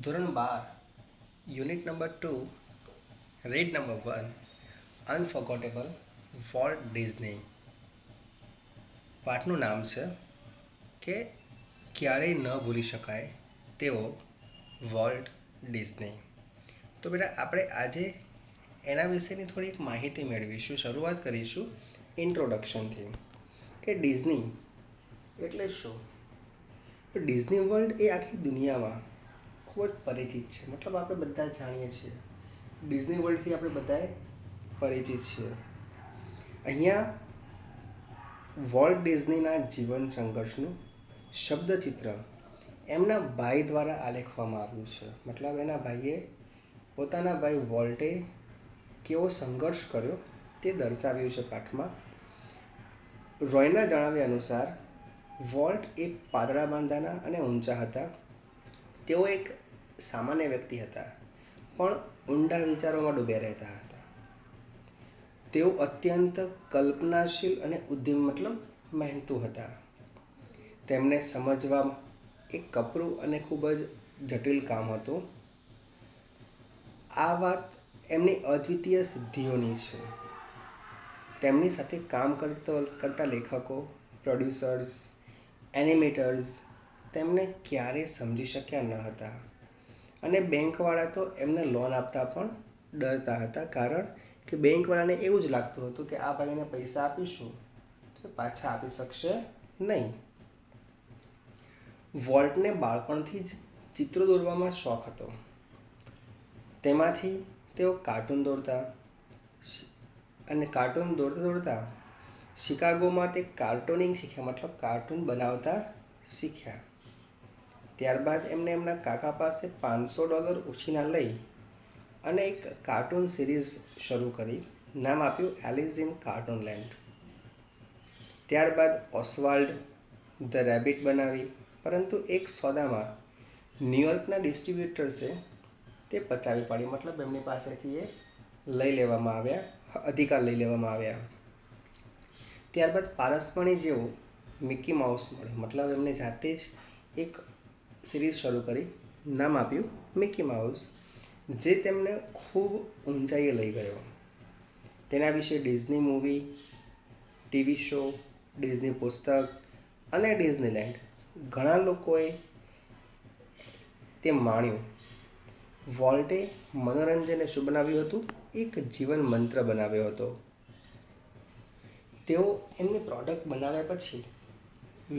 ધોરણ 12 unit number 2 read number 1 unforgettable Walt Disney. પાઠનું નામ છે કે ક્યારેય ન ભૂલી શકાય તેવો વોલ્ટ ડિઝની. તો બેટા આપણે આજે એના વિશેની થોડીક માહિતી મેળવીશું. શરૂઆત કરીશું ઇન્ટ્રોડક્શનથી કે ડિઝની એટલે શું. ડિઝની વર્લ્ડ એ આખી દુનિયામાં ખૂબ જ પરિચિત છે. મતલબ આપણે બધા જાણીએ છીએ, ડિઝની વર્લ્ડથી આપણે બધાએ પરિચિત છીએ. અહીંયા વોલ્ટ ડિઝનીના જીવન સંઘર્ષનું શબ્દચિત્ર એમના ભાઈ દ્વારા આલેખવામાં આવ્યું છે. મતલબ એના ભાઈએ પોતાના ભાઈ વોલ્ટે કેવો સંઘર્ષ કર્યો તે દર્શાવ્યું છે પાઠમાં. રોયના જણાવ્યા અનુસાર વોલ્ટ એક પાતળા બાંધાના અને ઊંચા હતા. તેઓ એક સામાન્ય વ્યક્તિ હતા, પણ ઊંડા વિચારોમાં ડૂબ્યા રહેતા હતા. તેઓ અત્યંત કલ્પનાશીલ અને ઉદ્યમી મતલબ મહેનતુ હતા. તેમને સમજવા એક કપરું અને ખૂબ જ જટિલ કામ હતું. આ વાત એમની અદ્વિતીય સિદ્ધિઓની છે. તેમની સાથે કામ કરતા લેખકો, પ્રોડ્યુસર્સ, એનિમેટર્સ તેમને ક્યારેય સમજી શક્યા ન હતા. અને બેંકવાળા તો એમને લોન આપતા પણ ડરતા હતા, કારણ કે બેંકવાળાને એવું જ લાગતું હતું કે આ ભાઈને પૈસા આપીશું તો પાછા આપી શકશે નહીં. વોલ્ટને બાળપણથી જ ચિત્રો દોરવામાં શોખ હતો. તેમાંથી તેઓ કાર્ટૂન દોરતા અને કાર્ટૂન દોરતા દોરતા શિકાગોમાં તે કાર્ટૂનિંગ શીખ્યા, મતલબ કાર્ટૂન બનાવતા શીખ્યા. ત્યારબાદ એમને એમના કાકા પાસે $500 ઉછીના લઈ અને એક કાર્ટૂન સિરીઝ શરૂ કરી. નામ આપ્યું એલિસ ઇન કાર્ટૂનલેન્ડ. ત્યારબાદ ઓસ્વાલ્ડ ધ રેબિટ બનાવી, પરંતુ એક સોદામાં ન્યૂયોર્કના ડિસ્ટ્રીબ્યુટર્સે તે પચાવી પાડી. મતલબ એમની પાસેથી એ લઈ લેવામાં આવ્યા, અધિકાર લઈ લેવામાં આવ્યા. ત્યારબાદ પારસમણી જેવું મિકી માઉસ મળ્યું. મતલબ એમને જાતે જ એક સિરીઝ શરૂ કરી, નામ આપ્યું મિકી માઉસ, જે તેમને ખૂબ ઊંચાઈએ લઈ ગયો. તેના વિશે Disney movie, TV show, Disney પુસ્તક અને ડિઝનીલેન્ડ ઘણા લોકોએ તે માણ્યું. વોલ્ટે મનોરંજનને શું બનાવ્યું હતું? એક જીવન મંત્ર બનાવ્યો હતો. તેઓ એમની પ્રોડક્ટ બનાવ્યા પછી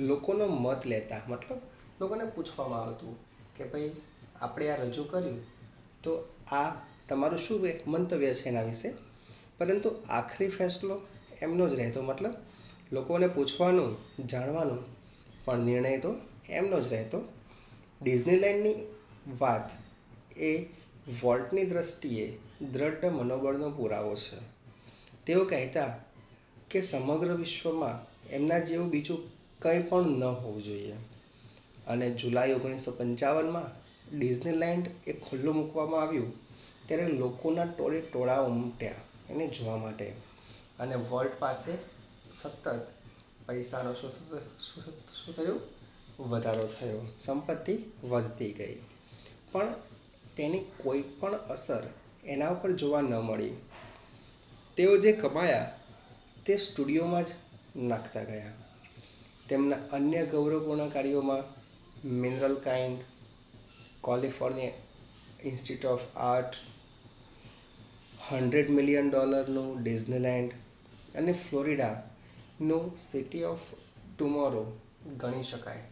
લોકોનો મત લેતા. મતલબ લોકોને પૂછવામાં આવતું કે ભાઈ આપણે આ રજૂ કર્યું તો આ તમારું શું એક મંતવ્ય છે એના વિશે, પરંતુ આખરી ફેસલો એમનો જ રહેતો. મતલબ લોકોને પૂછવાનું, જાણવાનું, પણ નિર્ણય તો એમનો જ રહેતો. ડિઝનીલેન્ડની વાત એ વોલ્ટની દ્રષ્ટિએ દ્રઢ મનોબળનો પુરાવો છે. તેઓ કહેતા કે સમગ્ર વિશ્વમાં એમના જેવું બીજું કંઈ પણ ન હોવું જોઈએ. અને જુલાઈ 1955માં ડિઝનીલેન્ડ એ ખુલ્લું મૂકવામાં આવ્યું ત્યારે લોકોના ટોળે ટોળા ઉમટ્યા એને જોવા માટે. અને વોલ્ટ પાસે સતત પૈસાનો શું થયું? વધારો થયો. સંપત્તિ વધતી ગઈ, પણ તેની કોઈ પણ અસર એના ઉપર જોવા ન મળી. તેઓ જે કમાયા તે સ્ટુડિયોમાં જ નાખતા ગયા. તેમના અન્ય ગૌરવપૂર્ણ કાર્યોમાં mineral kind, California institute of art, $100 million Disneyland અને ફ્લોરિડાનું સિટી ઓફ ટુમોરો ગણી શકાય.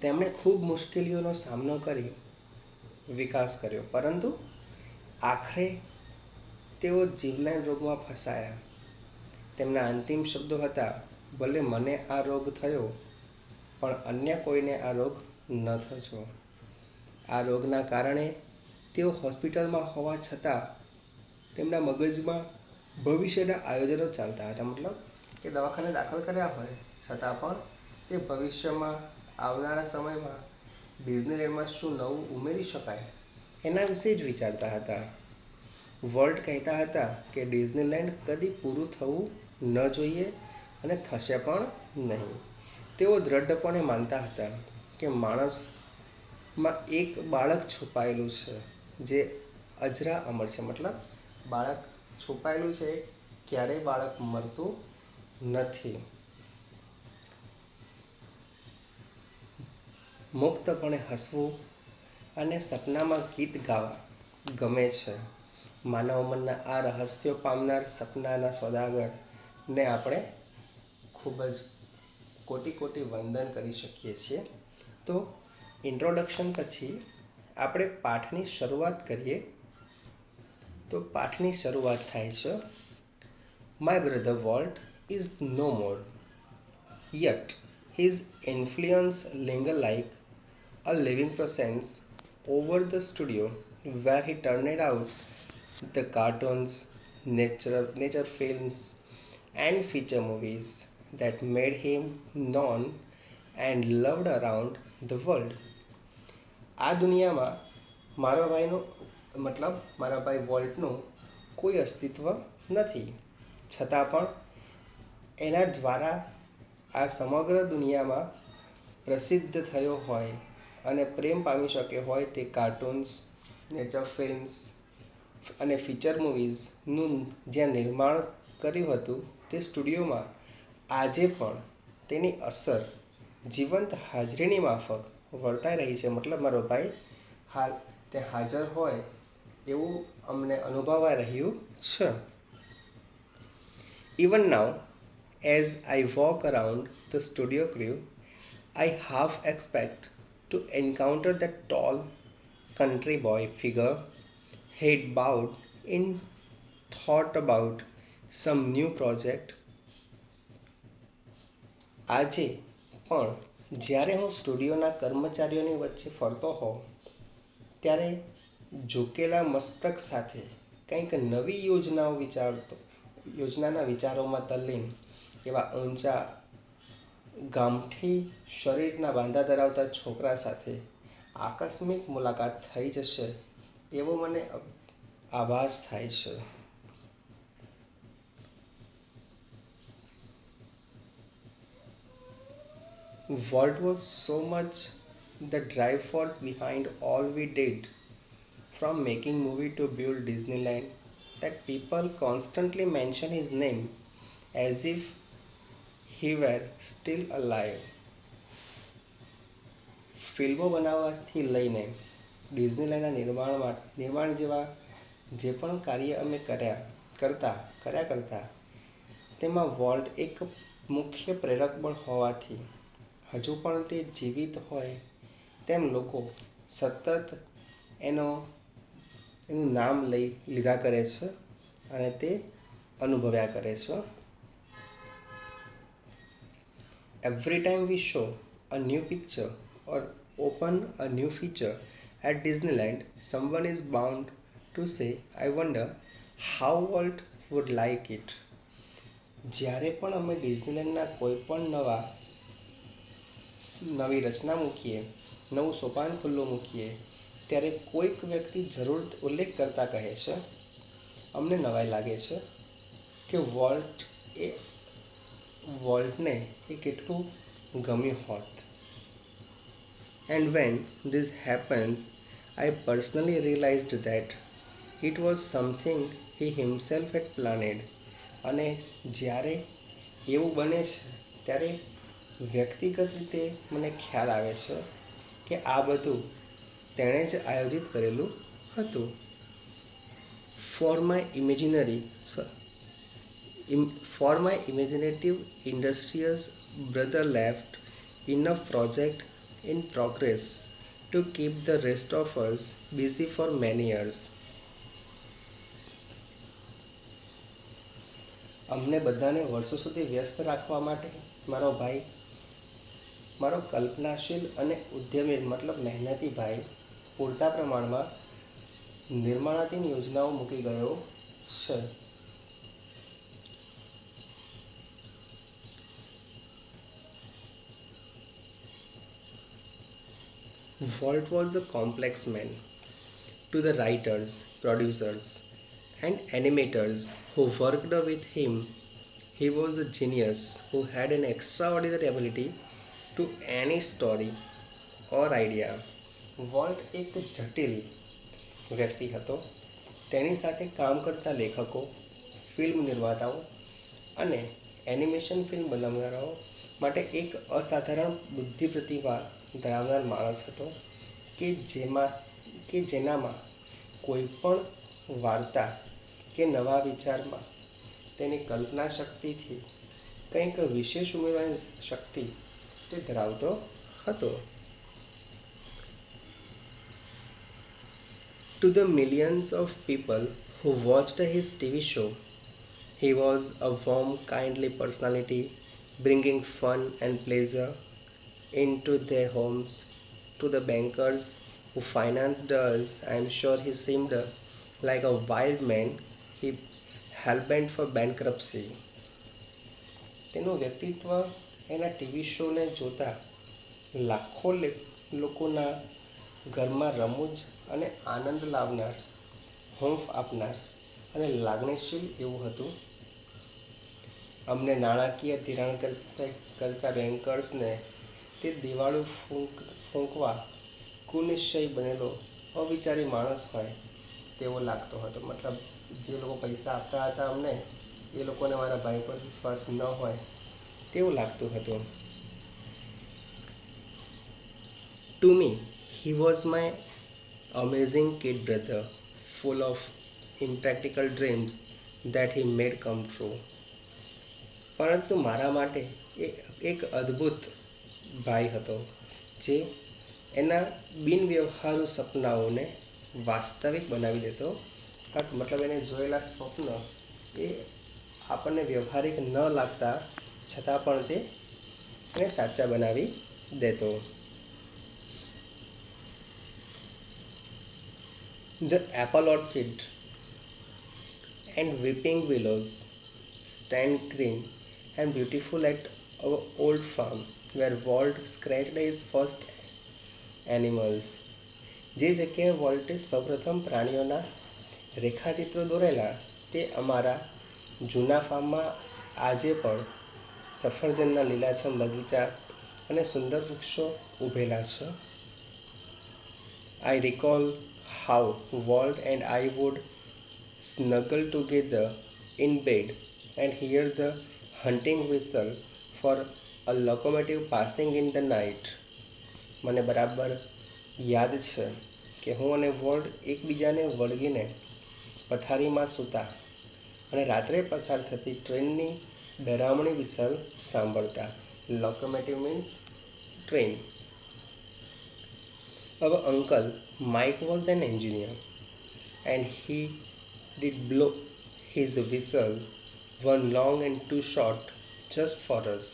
તેમણે ખૂબ મુશ્કેલીઓનો સામનો કરી વિકાસ કર્યો, પરંતુ આખરે તેઓ જીવલેણ રોગમાં ફસાયા. તેમના અંતિમ શબ્દો હતા, ભલે મને આ રોગ થયો, પણ અન્ય કોઈને આ રોગ ન થજો. આ રોગના કારણે તેઓ હોસ્પિટલમાં હોવા છતાં તેમના મગજમાં ભવિષ્યના આયોજનો ચાલતા હતા. મતલબ કે દવાખાને દાખલ કર્યા હોય છતાં પણ તે ભવિષ્યમાં આવનારા સમયમાં ડિઝનીલેન્ડમાં શું નવું ઉમેરી શકાય એના વિશે જ વિચારતા હતા. વોલ્ટ કહેતા હતા કે ડિઝનીલેન્ડ કદી પૂરું થવું ન જોઈએ અને થશે પણ નહીં. તેઓ દ્રઢપણે માનતા હતા કે માણસ માં એક બાળક છુપાયેલું છે જે અજરા અમર છે, મતલબ બાળક છુપાયેલું છે, ક્યારેય બાળક મરતું નથી. મુક્તપણે હસવું અને સપનામાં ગીત ગાવા ગમે છે. માનવ મનના આ રહસ્યો પામનાર સપનાના સોદાગરને આપણે ખૂબ જ કોટી કોટી વંદન કરી શકીએ છીએ. તો ઇન્ટ્રોડક્શન પછી આપણે પાઠની શરૂઆત કરીએ. તો પાઠની શરૂઆત થાય છે, my brother Walt is no more, yet his influence linger like a living presence over the studio where he turned out the cartoons, nature films, and feature movies that made him known and loved around the world. આ દુનિયામાં મારા ભાઈનું મતલબ મારા ભાઈ વોલ્ટનું કોઈ અસ્તિત્વ નથી, છતાં પણ એના દ્વારા આ સમગ્ર દુનિયામાં પ્રસિદ્ધ થયો હોય અને પ્રેમ પામી શક્યો હોય તે કાર્ટૂન્સ, નેચર ફિલ્મ્સ અને ફીચર મૂવીઝનું જ્યાં નિર્માણ કર્યું હતું તે સ્ટુડિયોમાં આજે પણ તેની અસર જીવંત હાજરીની માફક વર્તાઈ રહી છે. મતલબ મારો ભાઈ હાલ તે હાજર હોય એવું અમને અનુભવાઈ રહ્યું છે. Even now, as I walk around the studio crew, I half expect to encounter that tall country boy figure, head bowed in thought about some new project. આજે પણ જ્યારે હું સ્ટુડિયોના કર્મચારીઓની વચ્ચે ફરતો હોઉં ત્યારે ઝૂકેલા મસ્તક સાથે કંઈક નવી યોજનાના વિચારોમાં તલ્લીન એવા ઊંચા ગામઠી શરીરના બાંધા ધરાવતા છોકરા સાથે આકસ્મિક મુલાકાત થઈ જશે એવો મને આભાસ થાય છે. What was so much the drive force behind all we did, from making movie to build Disneyland, that people constantly mention his name as if he were still alive. ફિલ્મો બનાવવાથી લઈને ડિઝનીલેન્ડના નિર્માણ જેવા જે પણ કાર્ય અમે કર્યા કરતા તેમાં વોલ્ટ એક મુખ્ય પ્રેરક બળ હોવાથી હજુ પણ તે જીવિત હોય તેમ લોકો સતત એનું નામ લીધા કરે છે અને તે અનુભવ્યા કરે છે. Every time we show a new picture or open a new feature at Disneyland, someone is bound to say, I wonder how Walt would like it. જ્યારે પણ અમે ડિઝનીલેન્ડના કોઈ પણ નવી રચના મૂકીએ, નવું સોપાન ખુલ્લું મૂકીએ ત્યારે કોઈક વ્યક્તિ જરૂર ઉલ્લેખ કરતા કહે છે, અમને નવાઈ લાગે છે કે વોલ્ટને એ કેટલું ગમ્યું હોત. And when this happens, I personally realized that it was something he himself had planned. અને જ્યારે એવું બને છે ત્યારે વ્યક્તિગત રીતે મને ખ્યાલ આવે છે કે આ બધું તેણે જ આયોજિત કરેલું હતું. For my imaginative industrious brother left enough project in progress to keep the rest of us busy for many years. અમને બધાને વર્ષો સુધી વ્યસ્ત રાખવા માટે મારો ભાઈ, મારો કલ્પનાશીલ અને ઉદ્યમી મતલબ મહેનતી ભાઈ પૂરતા પ્રમાણમાં નિર્માણાધીન યોજનાઓ મૂકી ગયો છે. Walt was a complex man. To the writers, producers, and animators who worked with him, he was a genius who had an extraordinary ability to any story or idea volt એક જટિલ વ્યક્તિ હતો. તેની સાથે કામ કરતા લેખકો, ફિલ્મ નિર્માતાઓ અને એનિમેશન ફિલ્મ બનાવનારાઓ માટે એક અસાધારણ બુદ્ધિ પ્રતિભા ધરાવનાર માણસ હતો જેનામાં કોઈ પણ વાર્તા કે નવા વિચારમાં તેની કલ્પના શક્તિથી કંઈક વિશેષ ઉમેરવાની શક્તિ તે ધરાવતો હતો. To the millions of people who watched his TV show, he was a warm, kindly personality, bringing fun and pleasure into their homes. To the bankers who financed us, I am sure he seemed like a wild man, he hell-bent for bankruptcy. તેનું વ્યક્તિત્વ એના TV શોને જોતા લાખો લોકોના ઘરમાં રમૂજ અને આનંદ લાવનાર, હૂંફ આપનાર અને લાગણીશીલ એવું હતું. અમને નાણાકીય ધિરાણ કરતા બેન્કર્સને તે દિવાળું ફૂંકવા કુનિશ્ચય બનેલો અવિચારી માણસ હોય તેવો લાગતો હતો. મતલબ જે લોકો પૈસા આપતા હતા અમને, એ લોકોને મારા ભાઈ પર વિશ્વાસ ન હોય તેવું લાગતું હતું. To me, he was my amazing kid brother, full of impractical dreams that he made come true. પરંતુ મારા માટે એ એક અદ્ભુત ભાઈ હતો જે એના બિનવ્યવહારુ સપનાઓને વાસ્તવિક બનાવી દેતો હતો. મતલબ એને જોયેલા સ્વપ્ન એ આપણને વ્યવહારિક ન લાગતા છતાં પણ તે એને સાચા બનાવી દેતો. The apple orchard and weeping willows stand green and beautiful at our old farm where Walt scratched his first animals. જે જગ્યાએ વોલ્ટે સૌપ્રથમ પ્રાણીઓના રેખાચિત્રો દોરેલા તે અમારા જૂના ફાર્મમાં આજે પણ સફરજનના લીલાછમ બગીચા અને સુંદર વૃક્ષો ઊભેલા છે. I recall how Walt and I would snuggle together in bed and hear the hunting whistle for a locomotive passing in the night. મને બરાબર યાદ છે કે હું અને વોલ્ટ એકબીજાને વળગીને પથારીમાં સૂતા અને રાત્રે પસાર થતી ટ્રેનની ડરામણી વિસલ સાંભળતા. Locomotive means train. Our uncle Mike was an engineer and he did blow his whistle one long and too short just for us.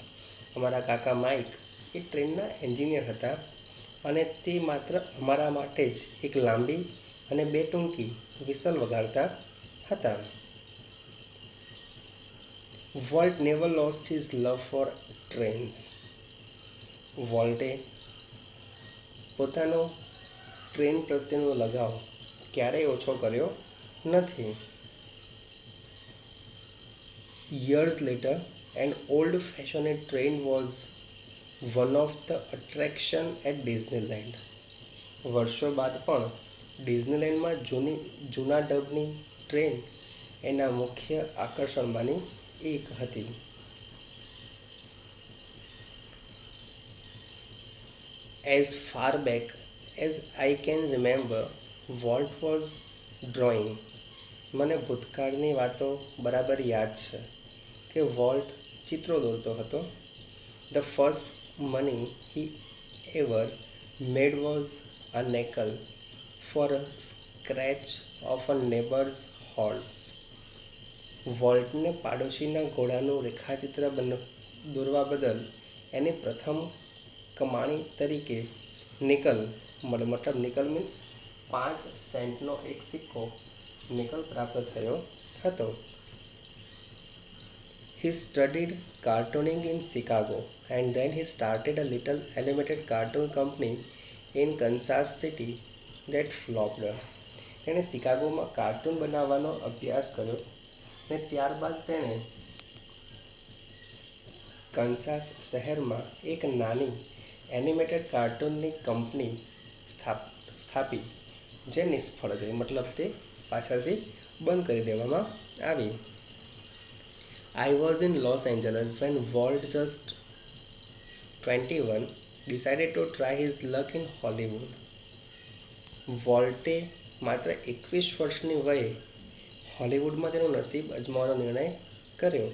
અમારા કાકા માઇક એ ટ્રેનના એન્જિનિયર હતા અને તે માત્ર અમારા માટે જ એક લાંબી અને બે ટૂંકી વિસલ વગાડતા હતા. Walt never lost his love for trains. વોલ્ટે પોતાનો ટ્રેન પ્રત્યેનો લગાવ ક્યારેય ઓછો કર્યો નથી. Years later, an old-fashioned train was one of the attraction at Disneyland. વર્ષો બાદ પણ ડિઝનીલેન્ડમાં જૂના ડબની ટ્રેન એના મુખ્ય આકર્ષણમાંની એક હતી. As far back as I can remember, Walt was drawing. મને ભૂતકાળની વાતો બરાબર યાદ છે કે વોલ્ટ ચિત્રો દોરતો હતો. The first money he ever made was a nickel for a scratch of a neighbor's horse. વોલ્ટને પાડોશીના ઘોડાનું રેખાચિત્ર દોરવા બદલ એની પ્રથમ કમાણી તરીકે નિકલ મતલબ નિકલ મીન્સ 5 સેન્ટનો એક સિક્કો નિકલ પ્રાપ્ત થયો હતો. He studied cartooning in Chicago and then he started a little animated cartoon company in Kansas City that flopped. તેણે શિકાગોમાં કાર્ટૂન બનાવવાનો અભ્યાસ કર્યો અને ત્યારબાદ તેણે કન્સાસ શહેરમાં એક નાની એનિમેટેડ કાર્ટૂનની કંપની સ્થાપી જે નિષ્ફળ ગઈ, મતલબ તે પાછળથી બંધ કરી દેવામાં આવી. I was in Los Angeles when Walt, just 21, decided to try his luck in Hollywood. વોલ્ટે માત્ર 21 વર્ષની વયે હોલિવૂડમાં તેનું નસીબ અજમાવવાનો નિર્ણય કર્યો.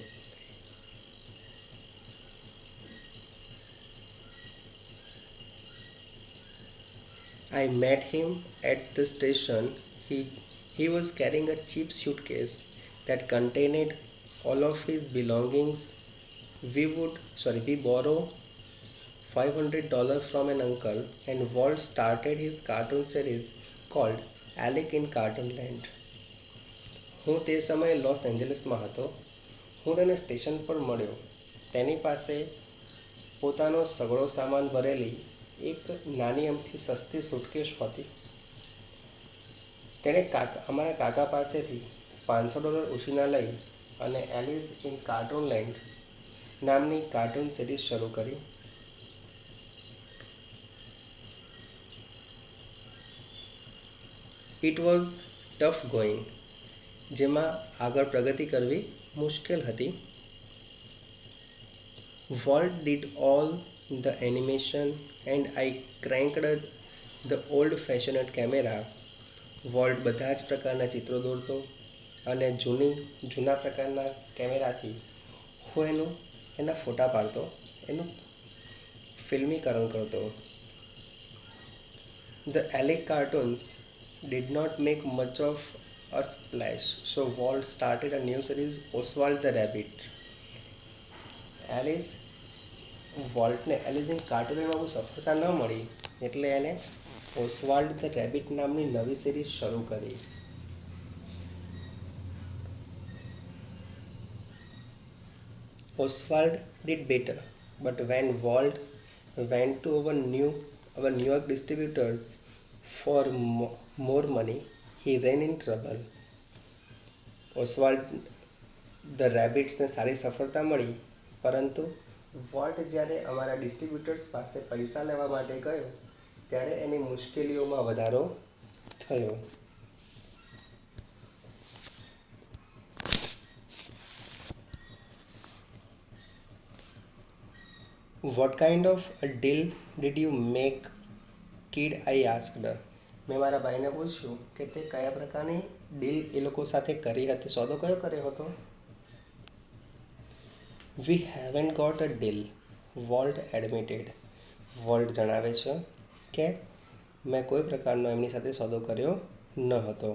I met him at the station. He was carrying a cheap suitcase that contained all of his belongings. We borrow $500 from an uncle, and Walt started his cartoon series called Alec in Cartoonland. હું તે સમયે loss એન્જલસમાં હતો. હું તેને station પર મળ્યો. તેની પાસે પોતાનો સગળો સામાન ભરેલી એક નાની અમથી સસ્તી સુટકેસ હતી. તેણે અમારા કાકા પાસેથી $500 ઉછીના લઈ અને એલિસ ઇન કાર્ટૂનલેન્ડ નામની કાર્ટૂન સિરીઝ શરૂ કરી. ઇટ વોઝ ટફ ગોઈંગ, જેમાં આગળ પ્રગતિ કરવી મુશ્કેલ હતી. Walt did all the animation and I cranked the old-fashioned camera. Volt બધા જ પ્રકારના ચિત્રો દોરતો અને જૂના પ્રકારના કેમેરાથી હું એના ફોટા પાડતો, એનું ફિલ્મીકરણ કરતો. The Alec cartoons did not make much of a splash, so Walt started a new series, Oswald the Rabbit. વોલ્ટને એલિસ ઇન કાર્ટૂનમાં બહુ સફળતા ન મળી, એટલે એને ઓસ્વાલ્ડ ધ રેબિટ નામની નવી સિરીઝ શરૂ કરી. Oswald did better, but when Walt went to our New York distributors for more money, he ran in trouble. Oswald the Rabbitsને સારી સફળતા મળી, પરંતુ વોલ્ટ જ્યારે અમારા ડિસ્ટ્રીબ્યુટર્સ પાસે પૈસા લેવા માટે ગયો ત્યારે એની મુશ્કેલીઓમાં વધારો થયો. What kind of a deal did you make, kid? I asked. મેં મારા ભાઈને પૂછ્યું કે તે કયા પ્રકારની ડીલ એ લોકો સાથે કરી હતી, સોદો કયો કર્યો હતો? We haven't got a deal, Walt admitted. Volt જણાવે છે કે મેં કોઈ પ્રકારનો એમની સાથે સોદો કર્યો ન હતો.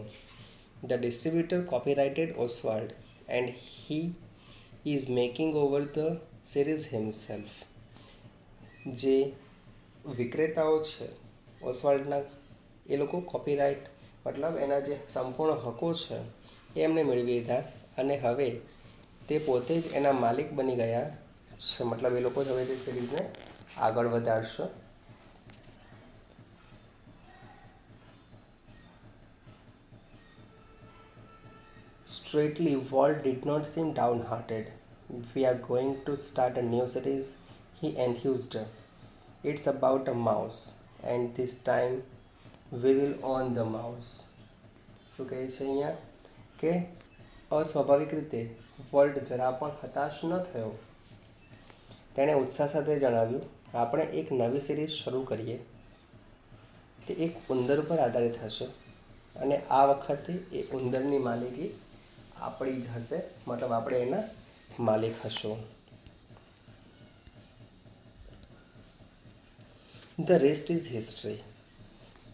The distributor copyrighted Oswald and he is making over the series himself. જે વિક્રેતાઓ છે ઓસ્વાલ્ડના, એ લોકો કોપીરાઇટ મતલબ એના જે સંપૂર્ણ હકો છે એ એમને મેળવી લીધા અને હવે તે પોતે જ એના માલિક બની ગયા છે. મતલબ એ લોકો જ હવે તે સિરીઝને આગળ વધારશે. Straightly, Walt did not seem downhearted. We are going to start a new series, he enthused. It's about a mouse, and this time we will own the mouse. શું કહે છે અહીંયા કે અસ્વાભાવિક રીતે વોલ્ટ જરા પણ હતાશ ન થયો. તેણે ઉત્સાહ સાથે જણાવ્યું, આપણે એક નવી સિરીઝ શરૂ કરીએ. તે એક ઉંદર પર આધારિત હશે અને આ વખતે એ ઉંદરની માલિકી આપણી જ હશે, મતલબ આપણે એના માલિક હશું. The rest is history.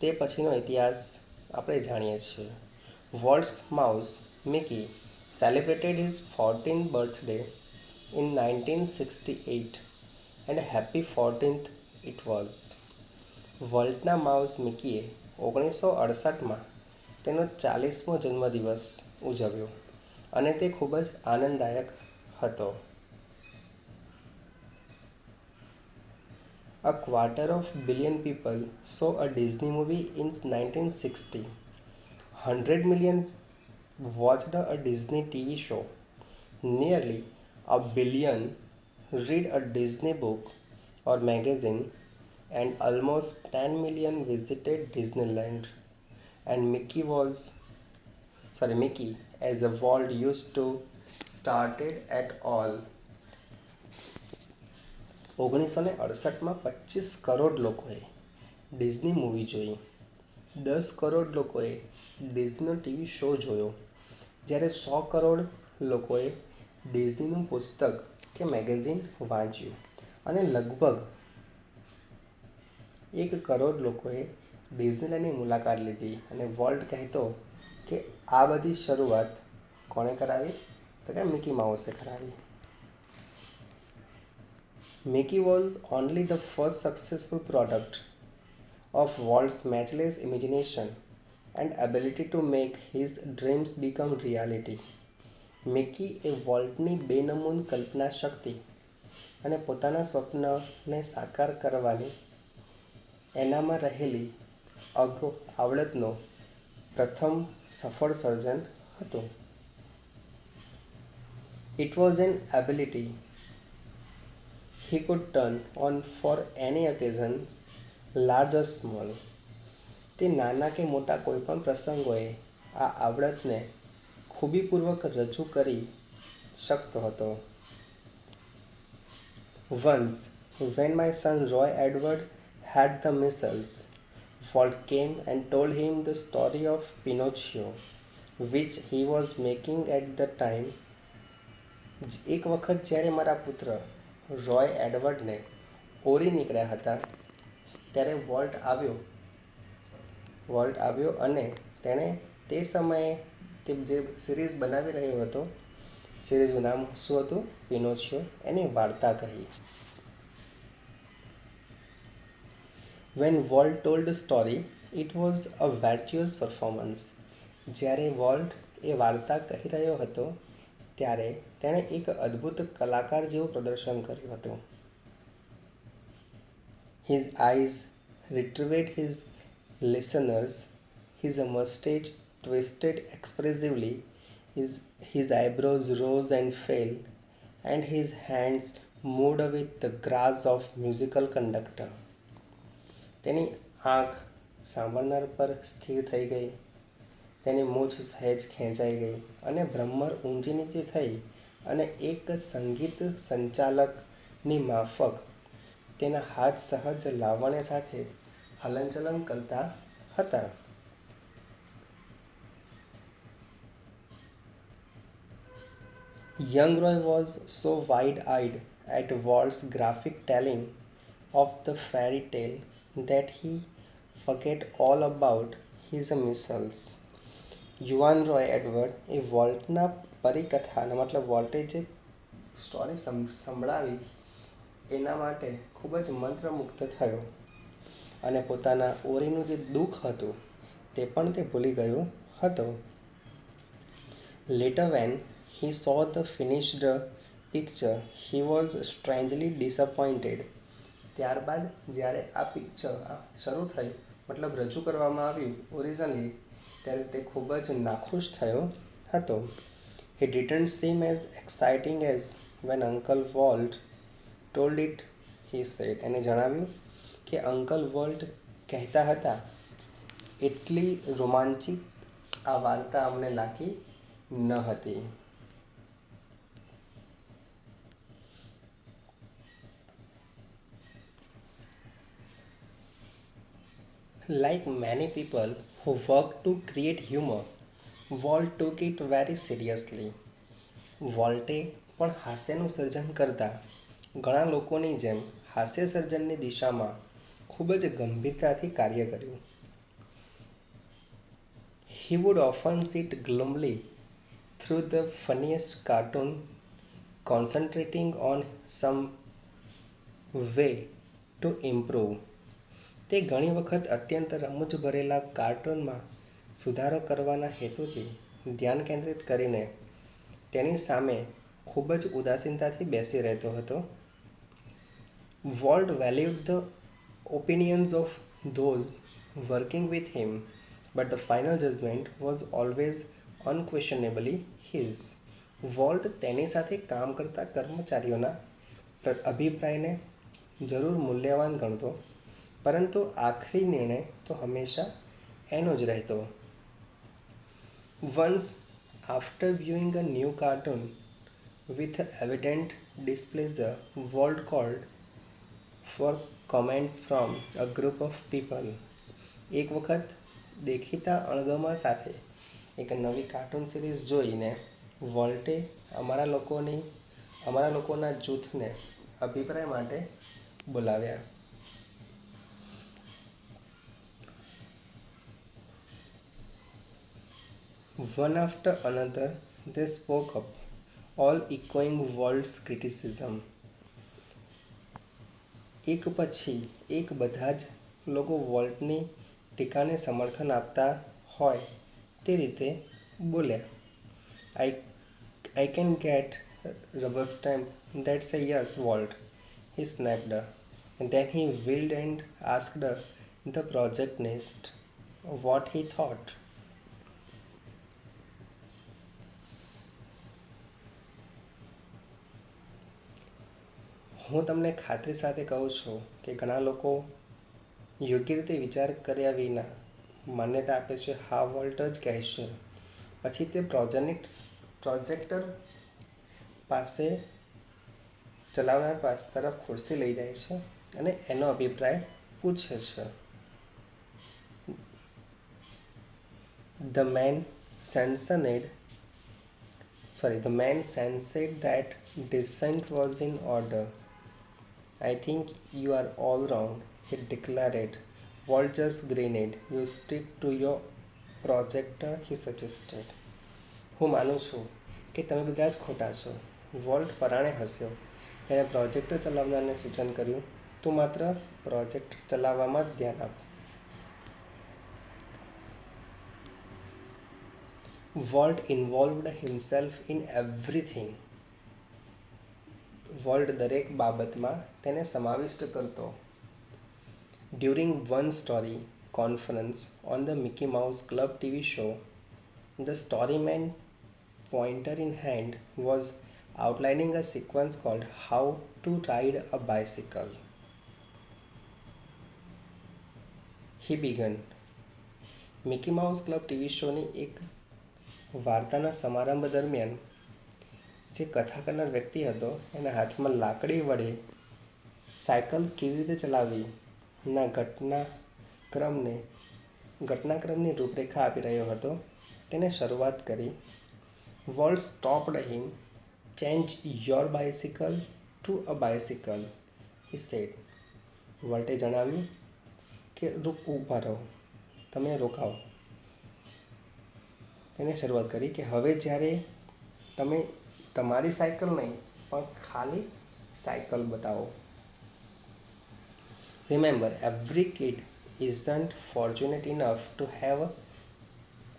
તે પછીનો ઇતિહાસ આપણે જાણીએ છીએ. Walt's mouse Mickey celebrated his 14th birthday in 1968 and happy 14th it was. વોલ્ટના માઉસ મિકીએ 1968માં તેનો 40મો જન્મદિવસ ઉજવ્યો અને તે ખૂબ જ આનંદદાયક હતો. A quarter of billion people saw a Disney movie in 1960. 100 million watched a Disney TV show. Nearly a billion read a Disney book or magazine. and almost 10 million visited Disneyland. And Mickey, as a Walt used to started at all. 1968માં 25 crore લોકોએ Disney movie જોઈ. 10 કરોડ લોકોએ ડિઝનીનો TV show જોયો, જ્યારે 100 કરોડ લોકોએ ડિઝનીનું પુસ્તક કે magazine વાંચ્યું અને લગભગ 1 કરોડ લોકોએ ડિઝનીલેન્ડની મુલાકાત લીધી. અને વોલ્ટ કહેતો કે આ બધી શરૂઆત કોણે કરાવી? તો કે મિકી માઉસે કરાવી. Mickey was only the first successful product of Walt's matchless imagination and ability to make his dreams become reality. Mickey એ વોલ્ટની બેનમૂન કલ્પના શક્તિ અને પોતાના સ્વપ્નને સાકાર કરવાની એનામાં રહેલી આવડતનો પ્રથમ સફળ સર્જન હતું. It was an ability he could turn on for any occasions, large or small. તે નાના કે મોટા કોઈપણ પ્રસંગોએ આ આવડતને ખૂબીપૂર્વક રજૂ કરી શકતો હતો. Once, when my son Roy Edward had the measles, Walt came and told him the story of Pinocchio, which he was making at the time. એક વખત જ્યારે મારા પુત્ર રોય એડવર્ડને ઓરી નીકળ્યા હતા ત્યારે વોલ્ટ આવ્યો અને તેણે તે સમયે તે જે સિરીઝ બનાવી રહ્યો હતો, સિરીઝનું નામ શું હતું? પિનોચિયો, એની વાર્તા કહી. When Walt told the story, it was a virtuous performance. જ્યારે વોલ્ટ એ વાર્તા કહી રહ્યો હતો ત્યારે તેણે એક અદ્ભુત કલાકાર જેવું પ્રદર્શન કર્યું હતું. His eyes retrieved his listeners, his mustache twisted expressively, his eyebrows rose and fell, and his hands moved with the grace of musical conductor. તેની આંખ સાંભળનાર પર સ્થિર થઈ ગઈ, તેની મૂછ સહેજ ખેંચાઈ ગઈ અને ભ્રમર ઊંચી નીચી થઈ અને એક સંગીત સંચાલકની માફક તેના હાથ સહજ લાવણ્ય સાથે હલનચલન કરતા હતા. Young Roy was so wide-eyed at Walt's graphic telling of the fairy tale that he forget all about his measles. યુવાન રોય એડવર્ડ એ વોલ્ટના પરિકથાના મતલબ વોલ્ટે જે સ્ટોરી સંભળાવી એના માટે ખૂબ જ મંત્રમુગ્ધ થયો અને પોતાના ઓરીનું જે દુઃખ હતું તે પણ તે ભૂલી ગયો હતો. Later when he saw the finished picture, he was strangely disappointed. ત્યારબાદ જ્યારે આ પિક્ચર શરૂ થઈ મતલબ રજૂ કરવામાં આવ્યું ઓરિજિનલી ત્યારે તે ખૂબ જ નાખુશ થયો હતો. He didn't seem as exciting as when Uncle Walt told it, he said. એને જણાવ્યું કે અંકલ વોલ્ટ કહેતા હતા એટલી રોમાંચિક આ વાર્તા અમને લાગી ન હતી. Like many people who work to create humor, Walt took it very seriously. વોલ્ટે પણ હાસ્યનું સર્જન કરતા ઘણા લોકોની જેમ હાસ્ય સર્જનની દિશામાં ખૂબ જ ગંભીરતાથી કાર્ય કર્યું. He would often sit gloomily through the funniest cartoon, concentrating on some way to improve. તે ઘણી વખત અત્યંત રમૂજ ભરેલા કાર્ટૂનમાં સુધારો કરવાના હેતુથી ધ્યાન કેન્દ્રિત કરીને તેની સામે ખૂબ જ ઉદાસીનતાથી બેસી રહેતો હતો. Walt valued the opinions of those working with him, but the final judgment was always unquestionably his. Volt તેની સાથે કામ કરતા કર્મચારીઓના અભિપ્રાયને જરૂર મૂલ્યવાન ગણતો, પરંતુ આખરી નિર્ણય તો હંમેશા એનો જ રહેતો. Once, after viewing a new cartoon with evident displeasure, Walt called for comments from a group of people. એક વખત દેખીતા અણગમા સાથે એક નવી કાર્ટૂન સિરીઝ જોઈને વોલ્ટે અમારા લોકોના જૂથને અભિપ્રાય માટે બોલાવ્યા. One after another, they spoke up, all echoing Walt's criticism. એક પછી એક બધા જ લોકો વોલ્ટની ટીકાને સમર્થન આપતા હોય તે રીતે બોલ્યા. I can get rubber stamp that say yes, Walt, he snapped. And then he wheeled and asked the projectionist what he thought. હું તમને ખાતરી સાથે કહું છું કે ઘણા લોકો યોગ્ય રીતે વિચાર કર્યા વિના માન્યતા આપે છે હા વોલ્ટ જ કહેશે. પછી તે પ્રોજેક્ટર પાસે ચલાવનાર તરફ ખુરશી લઈ જાય છે અને એનો અભિપ્રાય પૂછે છે. The man sensed that dissent was in order. I think you are all wrong, he declared. Walt just grinned. You stick to your projector, he suggested. હું માનું છું કે તમે બધા જ ખોટા છો. વોલ્ટ પરાણે હસ્યો. એણે પ્રોજેક્ટર ચલાવનારને સૂચન કર્યું, તું માત્ર પ્રોજેક્ટર ચલાવવામાં જ ધ્યાન આપ. Walt involved himself in everything. Volt દરેક બાબતમાં તેને સમાવિષ્ટ કરતો. During one story conference on the Mickey Mouse Club TV show, the storyman, pointer in hand, was outlining a sequence called How to Ride a Bicycle. He began. Mickey mouse club TV શોની એક વાર્તાના સમારંભ દરમિયાન જે કથા કરનાર વ્યક્તિ હતો એના હાથમાં લાકડી વડે સાયકલ કેવી રીતે ચલાવવી ના ઘટનાક્રમની રૂપરેખા આપી રહ્યો હતો. તેને શરૂઆત કરી. Walt stopped him. Change your bicycle to a bicycle, he said. વોલ્ટે જણાવ્યું કે ઊભા રહો, તમે રોકાઓ. તેને શરૂઆત કરી કે હવે જ્યારે તમે તમારી સાયકલ નહીં પણ ખાલી સાયકલ બતાવો. Remember, every kid isn't fortunate enough to have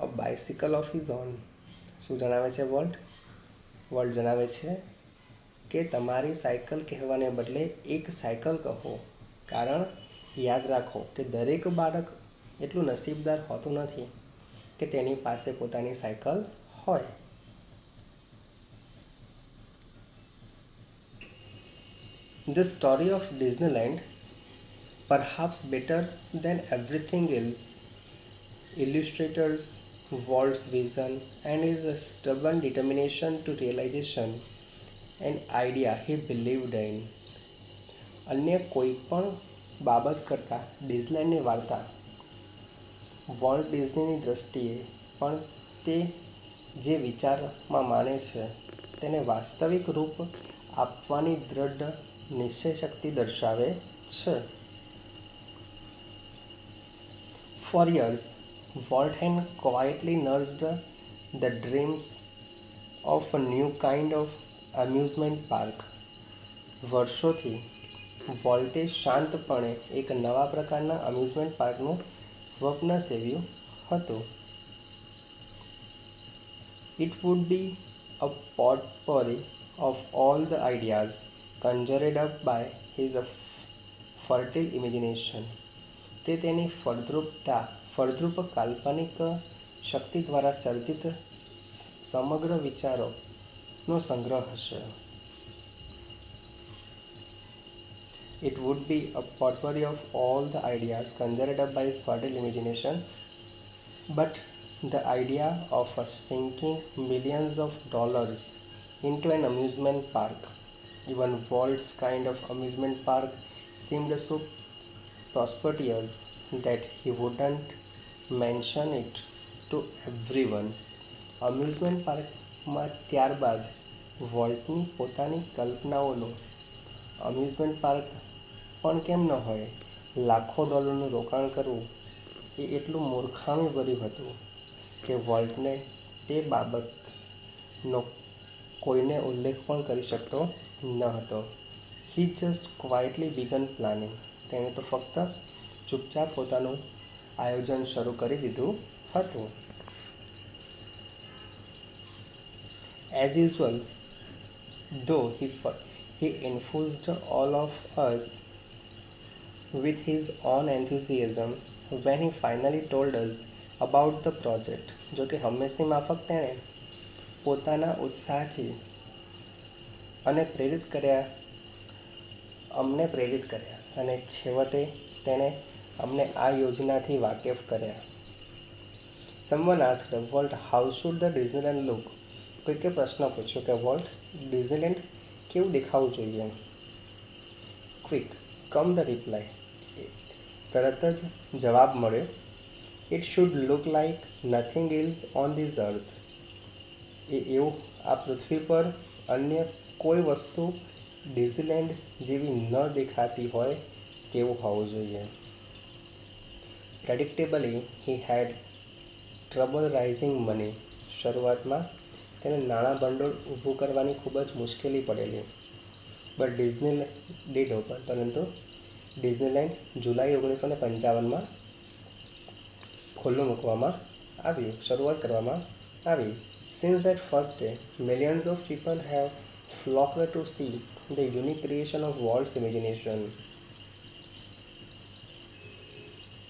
a bicycle of his own. શું જણાવે છે વોલ્ટ? વોલ્ટ જણાવે છે કે તમારી સાયકલ કહેવાને બદલે એક સાયકલ કહો, કારણ યાદ રાખો કે દરેક બાળક એટલું નસીબદાર હોતું નથી કે તેની પાસે પોતાની સાયકલ હોય. The story of Disneyland, perhaps better than everything else, illustrates Walt's vision and his stubborn determination to realization an idea he believed in. અન્ય કોઈ પણ બાબત કરતાં ડિઝનીલેન્ડની વાર્તા વોલ્ટ ડિઝનીની દૃષ્ટિએ પણ તે જે વિચારમાં માને છે તેને વાસ્તવિક રૂપ આપવાની દૃઢ નિશ્ચય શક્તિ દર્શાવે છે. For years, Walt had quietly nursed the dreams of a new kind of amusement park. વર્ષોથી વોલ્ટે શાંતપણે એક નવા પ્રકારના અમ્યુઝમેન્ટ પાર્કનું સ્વપ્ન સેવ્યું હતું. It would be a potpourri of all the ideas conjured up by his fertile imagination. તે તેની ફળદ્રુપ કાલ્પનિક શક્તિ દ્વારા સર્જિત સમગ્ર વિચારોનો સંગ્રહ હશે. It would be a potpourri of all the ideas conjured up by his fertile imagination, but the idea of sinking millions of dollars into an amusement park, even Walt's kind of amusement park, seemed so prosperous that he wouldn't mention it to everyone. Amusement પાર્કમાં ત્યારબાદ વોલ્ટની પોતાની કલ્પનાઓનું amusement park પણ કેમ ન હોય? લાખો ડોલરનું રોકાણ કરવું એ એટલું મૂર્ખામીભર્યું હતું કે વોલ્ટને તે બાબતનો કોઈને ઉલ્લેખ પણ કરી શકતો ન હતો. હી જસ્ટ ક્વાઇટલી બિગન પ્લાનિંગ. તેણે તો ફક્ત ચૂપચાપ પોતાનું આયોજન શરૂ કરી દીધું હતું. As usual, though he infused all of us with his own enthusiasm when he finally told us about the project. જો કે હંમેશની માફક તેણે પોતાના ઉત્સાહથી અમને પ્રેરિત કર્યા અને છેવટે તેણે અમને આ યોજનાથી વાકેફ કર્યા. Someone asked Walt, how should the Disneyland look? કોઈકે પ્રશ્ન પૂછ્યો કે વોલ્ટ, ડિઝનીલેન્ડ કેવું દેખાવું જોઈએ? Quick come the reply. તરત જ જવાબ મળ્યો, it should look like nothing else on this earth. એવું આ પૃથ્વી પર અન્ય કોઈ વસ્તુ ડિઝનીલેન્ડ જેવી ન દેખાતી હોય તેવું હોવું જોઈએ. પ્રેડિક્ટેબલી હી હેડ ટ્રબલ રાઇઝિંગ મની. શરૂઆતમાં તેને નાણાં ભંડોળ ઊભું કરવાની ખૂબ જ મુશ્કેલી પડેલી. But Disneyland did open. પરંતુ ડિઝનીલેન્ડ જુલાઈ 1955માં ખુલ્લું મૂકવામાં આવ્યું, શરૂઆત કરવામાં આવી. Since that first day millions of people have flocked to see the unique creation of Walt's imagination.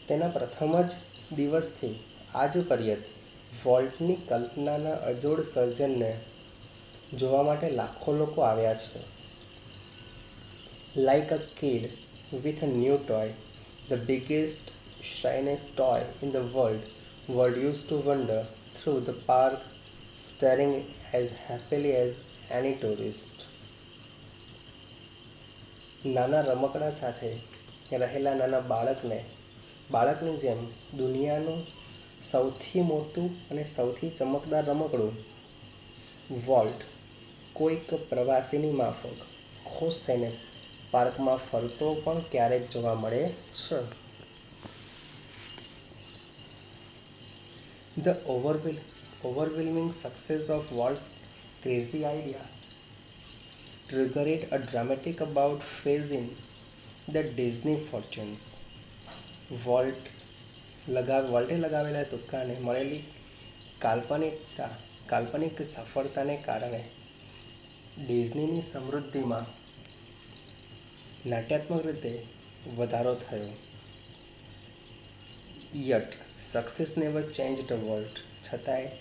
તેના પ્રથમ જ દિવસથી આજ પર્યંત વોલ્ટની કલ્પનાના અજોડ સર્જનને જોવા માટે લાખો લોકો આવ્યા છે. Like a kid with a new toy, the biggest shiniest toy in the world, Walt used to wander through the park staring as happily as any tourist. નાના રમકડા સાથે રહેલા નાના બાળકની જેમ દુનિયાનું સૌથી મોટું અને સૌથી ચમકદાર રમકડું વોલ્ટ કોઈક પ્રવાસીની માફક ખુશ થઈને પાર્કમાં ફરતો પણ ક્યારેક જોવા મળે છે. The overwhelming success of Walt's crazy idea triggered a dramatic about phase in the Disney fortunes. વોલ્ટે લગાવેલા તુક્કાને મળેલી કાલ્પનિક સફળતાને કારણે ડિઝનીની સમૃદ્ધિમાં નાટ્યાત્મક રીતે વધારો થયો. Yet success never changed volt. છતાંય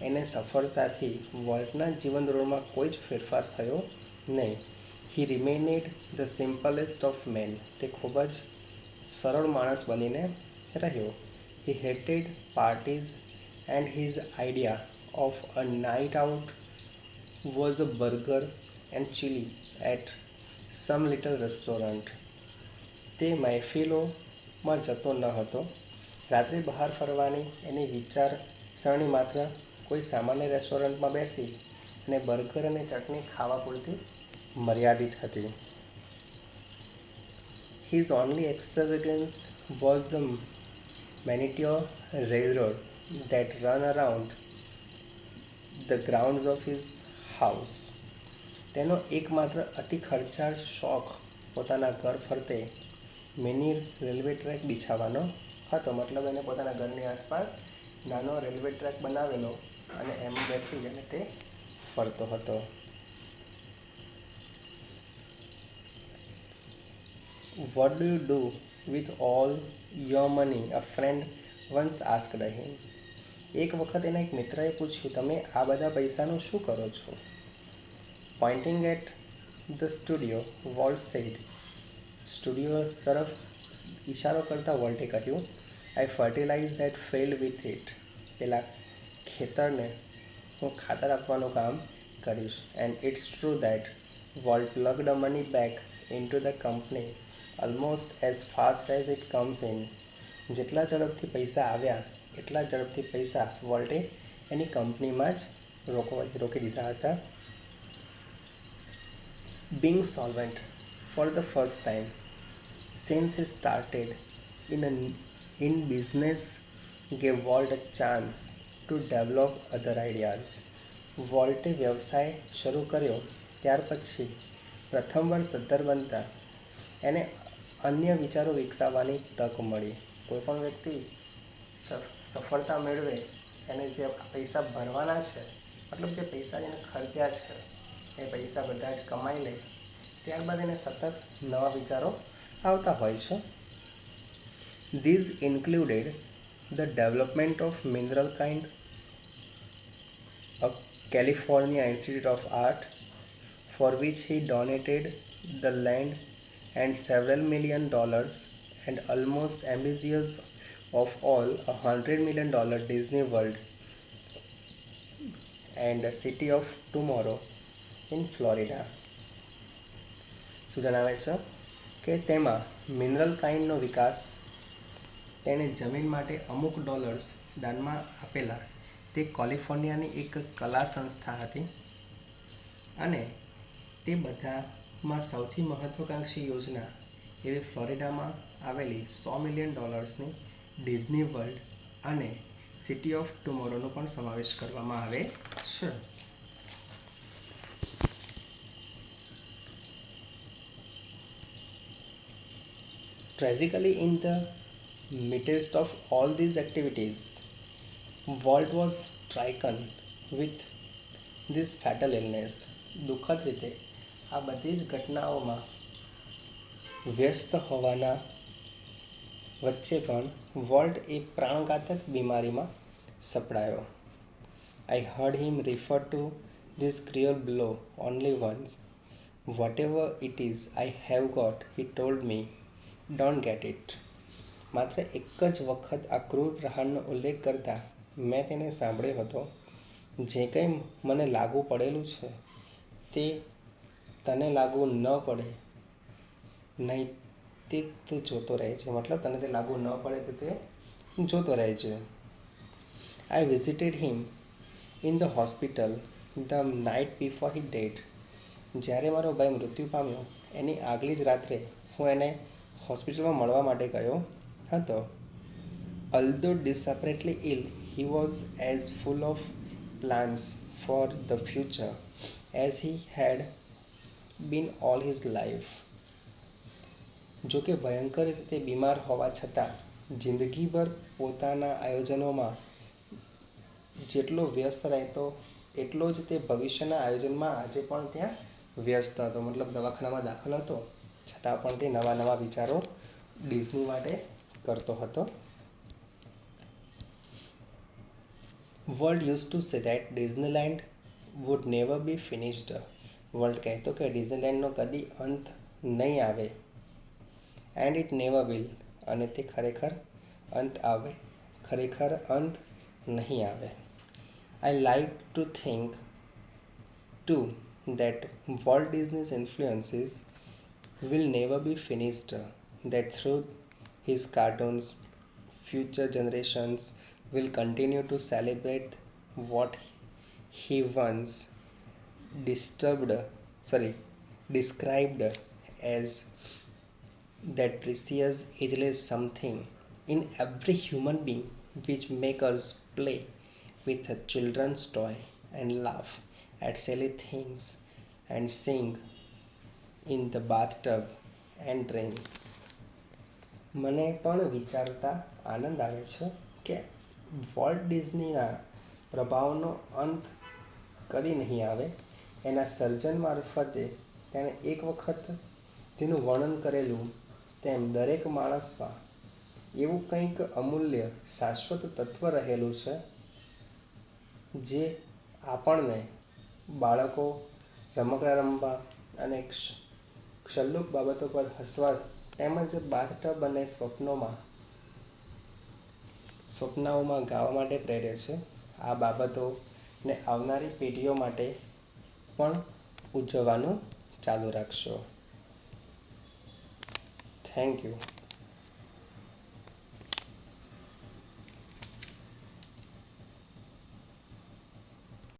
એને સફળતાથી વોલ્ટના જીવન ધોરણમાં કોઈ જ ફેરફાર થયો નહીં. He remained the simplest of men. તે ખૂબ જ સરળ માણસ બનીને રહ્યો. He hated parties and his idea of a night out was a burger and chili at some little restaurant. તે મહેફિલોમાં જતો ન હતો. રાત્રે બહાર ફરવાની એની વિચારસરણી માત્ર કોઈ સામાન્ય રેસ્ટોરન્ટમાં બેસી અને બર્ગર અને ચટણી ખાવા પૂરતી મર્યાદિત હતી. His only extravagance was the Manitou Railroad that ran around the grounds of his house. તેનો એકમાત્ર અતિ ખર્ચાળ શોખ પોતાના ઘર ફરતે મિની રેલવે ટ્રેક બિછાવવાનો હતો. મતલબ એને પોતાના ઘરની આસપાસ નાનો રેલવે ટ્રેક બનાવેલો અને એમાં બેસી અને તે ફરતો હતો. What do you do with all your money? A friend once asked him. એક વખત એના એક મિત્રએ પૂછ્યું, તમે આ બધા પૈસાનું શું કરો છો? Pointing at the studio, Walt said, studio તરફ ઇશારો કરતાં વોલ્ટે કહ્યું, I fertilize that field with it. પેલા ખેતરને હું ખાતર આપવાનું કામ કરીશ. And it's true that Walt plugged money back into the company almost as fast as it comes in. જેટલા ઝડપથી પૈસા આવ્યા એટલા ઝડપથી પૈસા વોલ્ટે એની કંપનીમાં જ રોકી દીધા હતા. Being solvent for the first time since he started in business gave Walt a chance to develop other ideas. વોલ્ટે વ્યવસાય શરૂ કર્યો ત્યાર પછી પ્રથમવાર સદ્ધર બનતા એને અન્ય વિચારો વિકસાવવાની તક મળી. કોઈપણ વ્યક્તિ સફળતા મેળવે એને જે પૈસા ભરવાના છે, મતલબ જે પૈસા એને ખર્ચ્યા છે એ પૈસા બધા જ કમાઈ લે, ત્યારબાદ એને સતત નવા વિચારો આવતા હોય છે. These included the development of Mineral Kind, a California Institute of Art, for which he donated the land and several $1 million, and almost ambitious of all $100 million Disney World and City of Tomorrow in Florida. શું જણાવે છે કે તેમાં mineral કાઇન્ડનો વિકાસ, તેણે જમીન માટે અમુક dollars દાનમાં આપેલા તે કેલિફોર્નિયાની એક કલા સંસ્થા હતી, અને તે બધામાં સૌથી મહત્વાકાંક્ષી યોજના એવી ફ્લોરિડામાં આવેલી $100 million ડિઝની વર્લ્ડ અને સિટી ઓફ ટુમોરોનો પણ સમાવેશ કરવામાં આવે છે. Tragically, in the midst of all these activities, Walt was stricken with this fatal illness. દુઃખદ રીતે આ બધી જ ઘટનાઓમાં વ્યસ્ત હોવાના વચ્ચે પણ વોલ્ટ એ પ્રાણઘાતક બીમારીમાં સપડાયો. I heard him refer to this cruel blow only once. Whatever it is I have got, he told me, don't get it. માત્ર એક જ વખત આ ક્રૂર પ્રહારનો ઉલ્લેખ કરતા મેં તેને સાંભળ્યો હતો. જે કંઈ મને લાગુ પડેલું છે તે તને લાગુ ન પડે નહીં તે તું જોતો રહે છે. મતલબ તને તે લાગુ ન પડે તો તે જોતો રહે છે. I visited him in the hospital the night before he died. જ્યારે મારો ભાઈ મૃત્યુ પામ્યો એની આગલી જ રાત્રે હું એને હોસ્પિટલમાં મળવા માટે ગયો હતો. Although desperately ill, he was as full of plans for the future as he had been all his life. જો કે ભયંકર રીતે બીમાર હોવા છતાં જિંદગીભર પોતાના આયોજનોમાં જેટલો વ્યસ્ત રહેતો એટલો જ તે ભવિષ્યના આયોજનમાં આજે પણ ત્યાં વ્યસ્ત હતો. મતલબ દવાખાનામાં દાખલ હતો છતાં પણ તે નવા નવા વિચારો ડિઝની માટે કરતો હતો. Walt used to say that Disneyland would never be finished. World કહેતો કે ડિઝનીલેન્ડનો કદી અંત નહીં આવે. એન્ડ ઇટ નેવર વિલ, અને તે ખરેખર અંત નહીં આવે. I like to think too that Walt Disney's influences will never be finished, that through his cartoons future generations will continue to celebrate what he once described as that precious ageless something in every human being which make us play with a children's toy and laugh at silly things and sing in the bathtub and dream. મને પણ વિચારતા આનંદ આવે છે કે volt ડિઝનીના પ્રભાવનો અંત કદી નહીં આવે. એના સર્જન મારફતે તેણે એક વખત તેનું વર્ણન કરેલું તેમ દરેક માણસમાં એવું કંઈક અમૂલ્ય શાશ્વત તત્વ રહેલું છે જે આપણને બાળકો રમકડાં રમવા અને ક્ષુલ્લક બાબતો પર હસવા તેમજ બાથટબ અને સ્વપ્નાઓમાં ગાવા માટે પ્રેરે છે. આ બાબતોને આવનારી પેઢીઓ માટે પણ ઉજવવાનું ચાલુ રાખશો. Thank you.